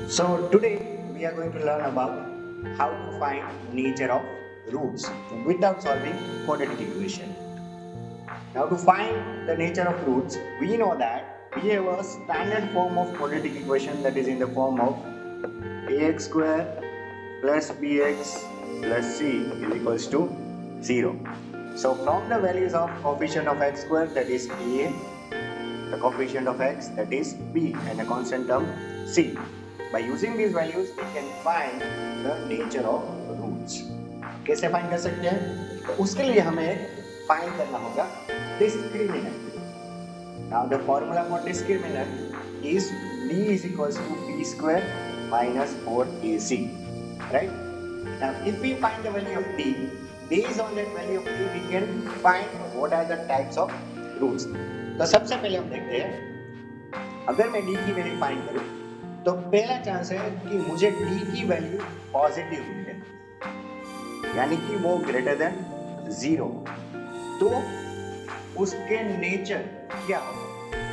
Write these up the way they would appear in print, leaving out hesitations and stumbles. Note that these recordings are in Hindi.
So today we are going to learn about how to find nature of roots without solving quadratic equation. Now to find the nature of roots, we know that we have a standard form of quadratic equation that is in the form of ax square plus bx plus c is equals to 0. So from the values of coefficient of x square, that is a, the coefficient of x, that is b, and a constant term c. By using these values we can find the nature of roots. कैसे फाइंड कर सकते हैं? तो उसके लिए हमें फाइंड करना होगा discriminant. Now the formula for discriminant is d is equals to b square minus 4ac. Right? Now if we find the value of d, based on that value of d we can find what are the types of roots. तो सबसे पहले हम देखते हैं, अगर मैं d की वैल्यू फाइंड करूं तो पहला चांस है कि मुझे d की वैल्यू पॉजिटिव मिले, यानी कि वो ग्रेटर देन 0. तो उसके नेचर क्या होगा?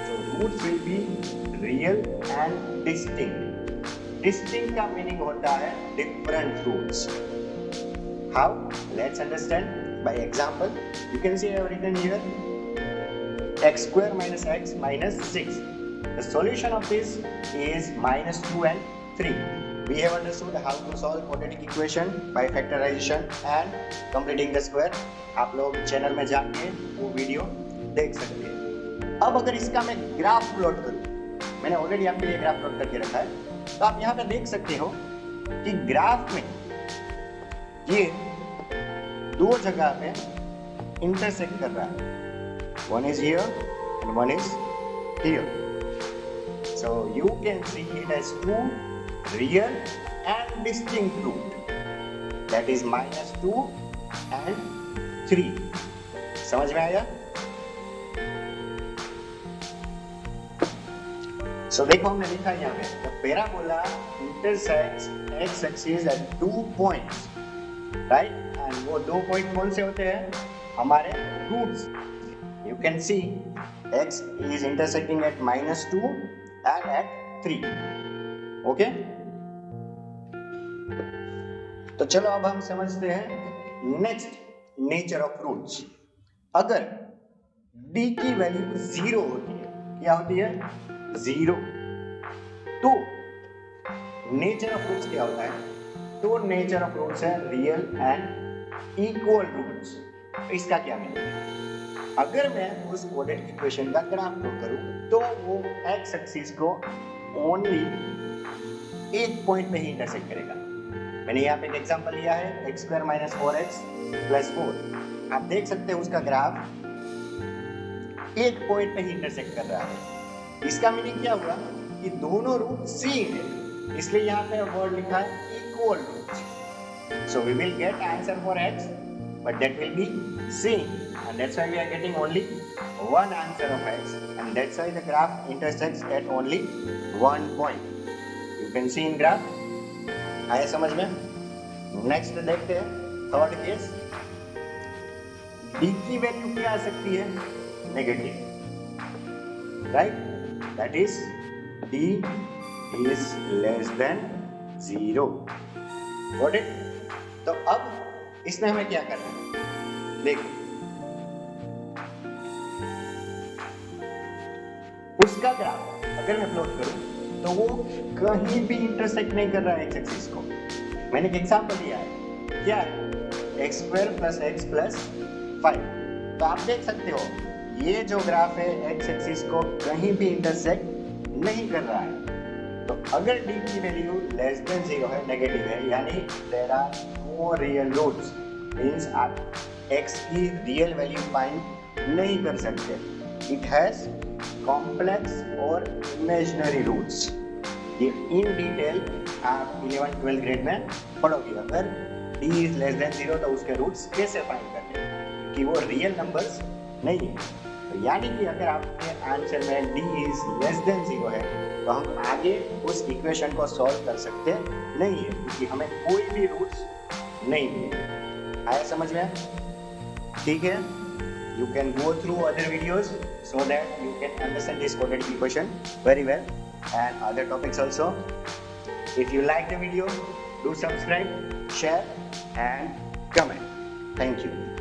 So roots will be real and distinct. Distinct का मीनिंग होता है different roots. How? Let's understand by example. You can see I have written here x square minus x minus 6. The solution of this is minus 2 and 3. We have understood how to solve quadratic equation by factorization and completing the square. आप लोग चैनल में जाके वो वीडियो देख सकते हैं. अब अगर इसका मैं ग्राफ प्लॉट करूं, मैंने ऑलरेडी आपके लिए ग्राफ प्लॉट करके रखा है, तो आप यहाँ पे देख सकते हो कि ग्राफ में ये दो जगह पे इंटरसेक्ट कर रहा है. One is here and one is here. So you can see it as two real and distinct root. That is minus 2 and 3. समझ में आया? So देखो हमने लिखा यहाँ पे, the parabola intersects x-axis at 2 points, right? And वो दो पॉइंट कौन से होते हैं? हमारे roots. You can see x is intersecting at minus 2 and at 3. Okay? तो चलो अब हम समझते हैं नेक्स्ट नेचर ऑफ रूट्स. अगर d की वैल्यू 0 होती है, क्या होती है? 0. तो नेचर ऑफ रूट्स क्या होता है? तो नेचर ऑफ रूट्स है रियल एंड इक्वल रूट्स. इसका क्या मीनिंग है? अगर मैं उस क्वाड्रेटिक इक्वेशन का ग्राफ प्लॉट करूं तो वो एक्स एक्सिस को ओनली एक पॉइंट में ही इंटरसेक्ट करेगा. मैंने यहाँ पे एक एग्जांपल लिया है x square minus 4x plus 4. आप देख सकते हैं उसका ग्राफ एक पॉइंट में ही इंटरसेक्ट कर रहा है. इसका मीनिंग क्या हुआ कि दोनों रूट सेम है, इसलिए यहाँ पे वर्ड लिखा है equal roots. So we will get answer for x, but that will be same, and that's why we are getting only one answer of x, and that's why the graph intersects at only one point. You can see in graph. आया समझ में? नेक्स्ट देखते हैं थर्ड केस. d की वैल्यू क्या आ सकती है? Negative, right? That is d is less than 0. Got it? तो अब इसमें हमें क्या करना है? देखो, उसका ग्राफ अगर मैं प्लॉट करूं तो वो कहीं भी इंटरसेक्ट नहीं कर रहा है एक्स एक्सिस को. मैंने एक एग्जांपल दिया है, क्या है? X square plus x plus 5. तो आप देख सकते हो ये जो ग्राफ है एक्स एक्सिस को कहीं भी इंटरसेक्ट नहीं कर रहा है. तो अगर d की वैल्यू लेस देन 0 है, नेगेटिव है, यानी there are no real roots, means आप x की रियल वैल्यू फाइंड नहीं कर सकते. इट हैज कॉम्प्लेक्स और इमेजिनरी रूट्स. ये इन डिटेल आप 11-12 ग्रेड में पढ़ोगे. अगर d इज लेस देन 0 तो उसके रूट्स कैसे फाइंड करते हैं कि वो रियल नंबर्स नहीं है. तो यानी कि अगर आपके आंसर में d इज लेस देन 0 है तो हम आगे उस इक्वेशन को सॉल्व कर सकते नहीं है, क्योंकि हमें कोई भी रूट्स नहीं मिले. आया समझ में? ठीक है? You can go through other videos so that you can understand this quadratic equation very well and other topics also. If you like the video, do subscribe, share and comment. Thank you.